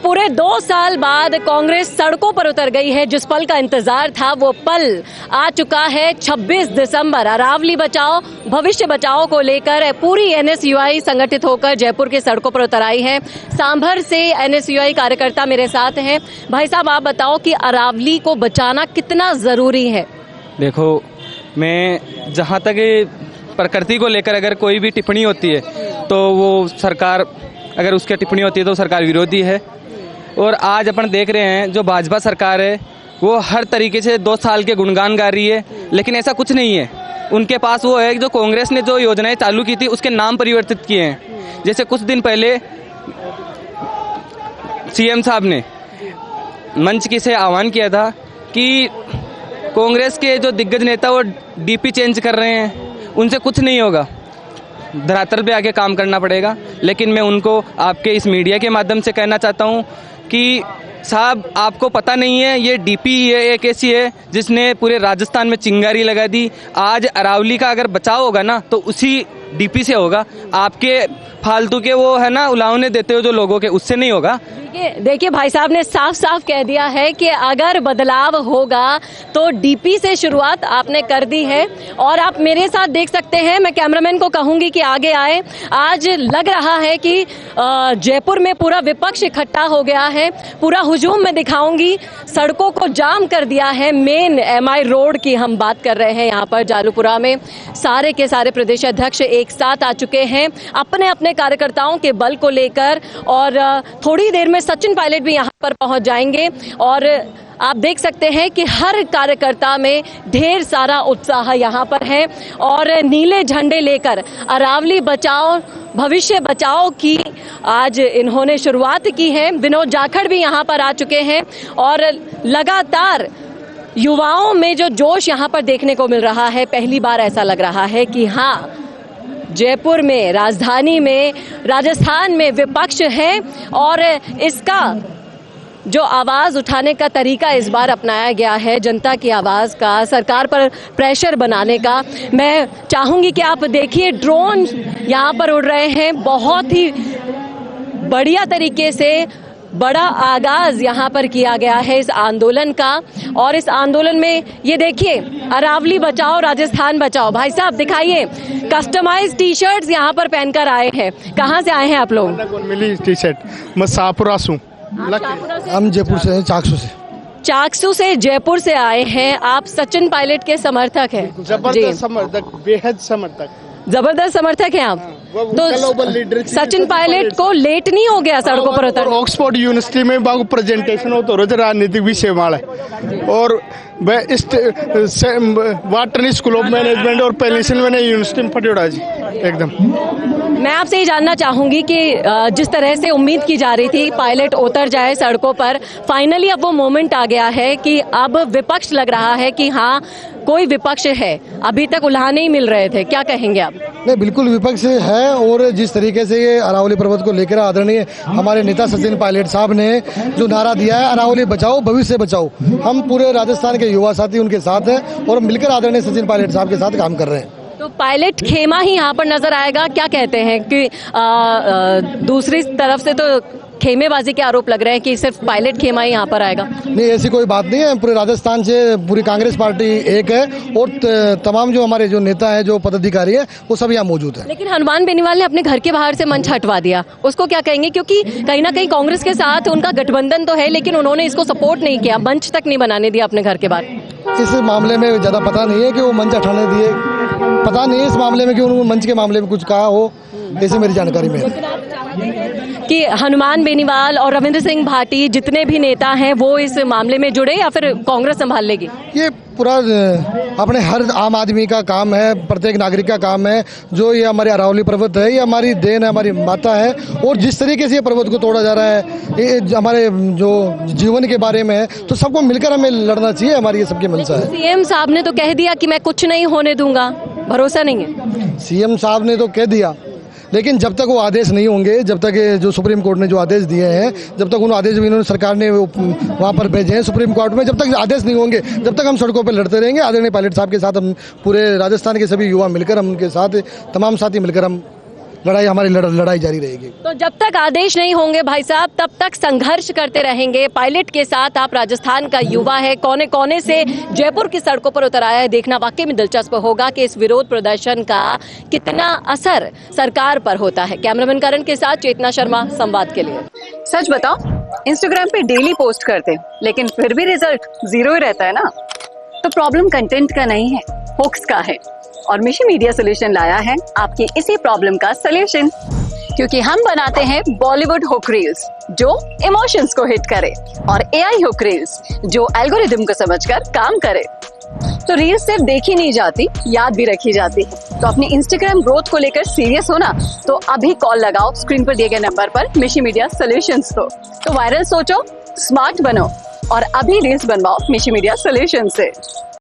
पूरे 2 साल बाद कांग्रेस सड़कों पर उतर गई है। जिस पल का इंतजार था वो पल आ चुका है। 26 दिसंबर अरावली बचाओ भविष्य बचाओ को लेकर पूरी एनएसयूआई संगठित होकर जयपुर की सड़कों पर उतर आई है। सांभर से एनएसयूआई कार्यकर्ता मेरे साथ हैं। भाई साहब, आप बताओ कि अरावली को बचाना कितना जरूरी है? देखो, मैं जहाँ तक प्रकृति को लेकर अगर कोई भी टिप्पणी होती है तो वो सरकार, अगर उसकी टिप्पणी होती है तो सरकार विरोधी है। और आज अपन देख रहे हैं जो भाजपा सरकार है वो हर तरीके से 2 साल के गुणगान गा रही है, लेकिन ऐसा कुछ नहीं है। उनके पास वो है जो कांग्रेस ने जो योजनाएं चालू की थी उसके नाम परिवर्तित किए हैं। जैसे कुछ दिन पहले सीएम साहब ने मंच की से आह्वान किया था कि कांग्रेस के जो दिग्गज नेता वो डीपी चेंज कर रहे हैं, उनसे कुछ नहीं होगा, धरातल पे आके काम करना पड़ेगा। लेकिन मैं उनको आपके इस मीडिया के माध्यम से कहना चाहता हूँ कि साहब, आपको पता नहीं है ये डीपी है एक ऐसी है जिसने पूरे राजस्थान में चिंगारी लगा दी। आज अरावली का अगर बचाव होगा ना तो उसी डीपी से होगा। आपके फालतू के वो है ना उलाहने देते हो जो लोगों के, उससे नहीं होगा। देखिए भाई साहब ने साफ साफ कह दिया है कि अगर बदलाव होगा तो डीपी से शुरुआत आपने कर दी है। और आप मेरे साथ देख सकते हैं, मैं कैमरामैन को कहूंगी कि आगे आए। आज लग रहा है कि जयपुर में पूरा विपक्ष इकट्ठा हो गया है। पूरा हुजूम में दिखाऊंगी, सड़कों को जाम कर दिया है। मेन एमआई रोड की हम बात कर रहे हैं। यहाँ पर जालूपुरा में सारे के सारे प्रदेश अध्यक्ष एक साथ आ चुके हैं अपने अपने कार्यकर्ताओं के बल को लेकर। और थोड़ी देर में सचिन पायलट भी यहाँ पर पहुंच जाएंगे। और आप देख सकते हैं कि हर कार्यकर्ता में ढेर सारा उत्साह यहाँ पर है। और नीले झंडे लेकर अरावली बचाओ भविष्य बचाओ की आज इन्होंने शुरुआत की है। विनोद जाखड़ भी यहाँ पर आ चुके हैं। और लगातार युवाओं में जो जोश यहाँ पर देखने को मिल रहा है, पहली बार ऐसा लग रहा है कि हाँ, जयपुर में, राजधानी में, राजस्थान में विपक्ष है। और इसका जो आवाज उठाने का तरीका इस बार अपनाया गया है, जनता की आवाज का, सरकार पर प्रेशर बनाने का। मैं चाहूंगी कि आप देखिए, ड्रोन यहाँ पर उड़ रहे हैं। बहुत ही बढ़िया तरीके से बड़ा आगाज यहाँ पर किया गया है इस आंदोलन का। और इस आंदोलन में ये देखिए, अरावली बचाओ राजस्थान बचाओ। भाई साहब दिखाइए, कस्टमाइज टी शर्ट्स यहाँ पर पहनकर आए हैं। कहाँ से आए हैं आप लोग? मिली टी शर्ट मैं शाहपुरा से। हम जयपुर से हैं, चाकसू से जयपुर से आए हैं। आप सचिन पायलट के समर्थक हैं? जबरदस्त समर्थक, बेहद समर्थक, जबरदस्त समर्थक हैं आप। तो सचिन पायलट को लेट नहीं हो गया सड़कों पर उतर? ऑक्सफोर्ड यूनिवर्सिटी में बागु प्रेजेंटेशन हो तो रोज राजनीतिक विषय वाला। और वाटर स्कूल ऑफ मैनेजमेंट और पेनिसिल्वेनिया यूनिवर्सिटी में पढ़ा जी एकदम। मैं आपसे ये जानना चाहूंगी कि जिस तरह से उम्मीद की जा रही थी पायलट उतर जाए सड़कों पर, फाइनली अब वो मोमेंट आ गया है कि अब विपक्ष लग रहा है कि हाँ, कोई विपक्ष है। अभी तक उल्हाने ही मिल रहे थे, क्या कहेंगे आप? नहीं, बिल्कुल विपक्ष है। और जिस तरीके से ये अरावली पर्वत को लेकर आदरणीय हमारे नेता सचिन पायलट साहब ने जो नारा दिया है, अरावली बचाओ भविष्य बचाओ, हम पूरे राजस्थान के युवा साथी उनके साथ हैं और मिलकर आदरणीय सचिन पायलट साहब के साथ काम कर रहे हैं। तो पायलट खेमा ही यहाँ पर नजर आएगा, क्या कहते हैं? कि दूसरी तरफ से तो खेमेबाजी के आरोप लग रहे हैं कि सिर्फ पायलट खेमा ही यहाँ पर आएगा। नहीं, ऐसी कोई बात नहीं है। पूरे राजस्थान से पूरी कांग्रेस पार्टी एक है और तमाम जो हमारे जो नेता है, जो पदाधिकारी है, वो सब यहाँ मौजूद है। लेकिन हनुमान बेनीवाल ने अपने घर के बाहर से मंच हटवा दिया, उसको क्या कहेंगे? क्योंकि कहीं ना कहीं कांग्रेस के साथ उनका गठबंधन तो है, लेकिन उन्होंने इसको सपोर्ट नहीं किया, मंच तक नहीं बनाने दिया अपने घर के बाहर। इस मामले में ज्यादा पता नहीं है कि वो मंच हटाने दिए, पता नहीं है इस मामले में कि उन्होंने मंच के मामले में कुछ कहा हो, ऐसी मेरी जानकारी में कि हनुमान बेनीवाल और रविंद्र सिंह भाटी जितने भी नेता हैं वो इस मामले में जुड़े या फिर कांग्रेस संभाल लेगी? ये पूरा अपने हर आम आदमी का काम है, प्रत्येक नागरिक का काम है। जो ये हमारे अरावली पर्वत है, ये हमारी देन है, हमारी माता है। और जिस तरीके से ये पर्वत को तोड़ा जा रहा है, ये हमारे जो जीवन के बारे में है, तो सबको मिलकर हमें लड़ना चाहिए, हमारी ये सबकी मंशा है। सीएम साहब ने तो कह दिया कि मैं कुछ नहीं होने दूंगा, भरोसा नहीं है? सीएम साहब ने तो कह दिया, लेकिन जब तक वो आदेश नहीं होंगे, जब तक जो सुप्रीम कोर्ट ने जो आदेश दिए हैं, जब तक उन आदेश इन्होंने सरकार ने वहाँ पर भेजे हैं सुप्रीम कोर्ट में, जब तक आदेश नहीं होंगे, जब तक हम सड़कों पर लड़ते रहेंगे। आदरणीय पायलट साहब के साथ हम पूरे राजस्थान के सभी युवा मिलकर, हम उनके साथ तमाम साथी मिलकर हम लड़ाई हमारी लड़ाई जारी रहेगी। तो जब तक आदेश नहीं होंगे भाई साहब तब तक संघर्ष करते रहेंगे। पायलट के साथ आप राजस्थान का युवा है, कोने कोने से जयपुर की सड़कों पर उतर आया है। देखना वाकई में दिलचस्प होगा कि इस विरोध प्रदर्शन का कितना असर सरकार पर होता है। कैमरामैन करण के साथ चेतना शर्मा, संवाद के लिए। सच बताओ, इंस्टाग्राम पे डेली पोस्ट करते हो लेकिन फिर भी रिजल्ट 0 ही रहता है ना। तो प्रॉब्लम कंटेंट का नहीं है, हुक्स का है। और मिशी मीडिया सोल्यूशन लाया है आपकी इसी प्रॉब्लम का सोल्यूशन, क्योंकि हम बनाते हैं बॉलीवुड हुक रील्स जो इमोशंस को हिट करे और एआई हुक रील्स जो एल्गोरिदम को समझकर काम करे। तो रील्स सिर्फ देखी नहीं जाती, याद भी रखी जाती है। तो अपने इंस्टाग्राम ग्रोथ को लेकर सीरियस होना तो अभी कॉल लगाओ स्क्रीन पर दिए गए नंबर पर मिशी मीडिया सोल्यूशंस को। तो वायरल सोचो, स्मार्ट बनो और अभी रील्स बनवाओ मिशी मीडिया सोल्यूशन से।